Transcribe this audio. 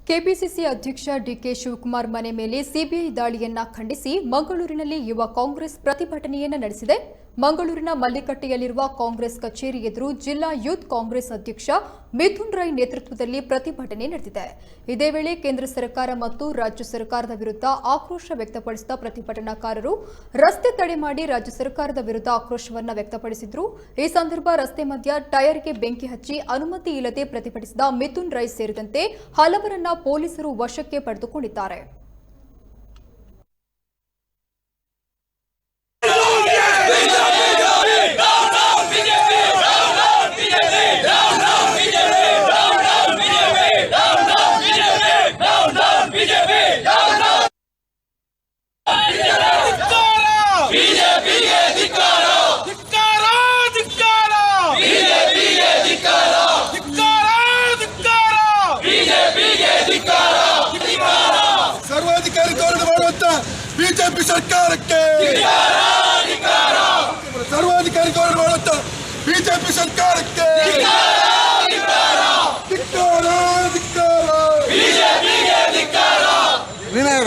KPCC ಅಧ್ಯಕ್ಷ DK Shivakumar ಮನೆ ಮೇಲೆ ಸಿಬಿಐ ದಾಳಿಯನ್ನ ಖಂಡಿಸಿ ಮಂಗಳೂರಿನಲ್ಲಿ ಯುವ ಕಾಂಗ್ರೆಸ್ ಪ್ರತಿಭಟನೆಯನ್ನ ನಡೆಸಿದೆ. ಮಂಗಳೂರಿನ ಮಲ್ಲಿಕಟ್ಟೆಯಲ್ಲಿರುವ ಕಾಂಗ್ರೆಸ್ ಕಚೇರಿ ಎದುರು ಜಿಲ್ಲಾ ಯೂತ್ ಕಾಂಗ್ರೆಸ್ ಅಧ್ಯಕ್ಷ ಮಿಥುನ್ ರೈ ನೇತೃತ್ವದಲ್ಲಿ ಪ್ರತಿಭಟನೆ ನಡೆದಿದೆ. ಇದೇ ವೇಳೆ ಕೇಂದ್ರ ಸರ್ಕಾರ ಮತ್ತು ರಾಜ್ಯ ಸರ್ಕಾರದ ವಿರುದ್ಧ ಆಕ್ರೋಶ ವ್ಯಕ್ತಪಡಿಸಿದ ಪ್ರತಿಭಟನಾಕಾರರು ರಸ್ತೆ ತಡೆ ಮಾಡಿ ರಾಜ್ಯ ಸರ್ಕಾರದ ವಿರುದ್ಧ ಆಕ್ರೋಶವನ್ನು ವ್ಯಕ್ತಪಡಿಸಿದ್ರು. ಈ ಸಂದರ್ಭ ರಸ್ತೆ ಮಧ್ಯ ಟೈರ್ಗೆ ಬೆಂಕಿ ಹಚ್ಚಿ ಅನುಮತಿ ಇಲ್ಲದೆ ಪ್ರತಿಭಟಿಸಿದ ಮಿಥುನ್ ರೈ ಸೇರಿದಂತೆ ಹಲವರನ್ನ ಪೊಲೀಸರು ವಶಕ್ಕೆ ಪಡೆದುಕೊಂಡಿದ್ದಾರೆ. ಸರ್ವಾಧಿಕಾರಿ ಧೋರಣೆ ಮಾಡುವಂತ ಬಿಜೆಪಿ ಸರ್ಕಾರಕ್ಕೆ ಸರ್ವಾಧಿಕಾರಿ ಧೋರಣೆ ಮಾಡುವಂತ ಬಿಜೆಪಿ ಸರ್ಕಾರಕ್ಕೆ ವಿನಯ್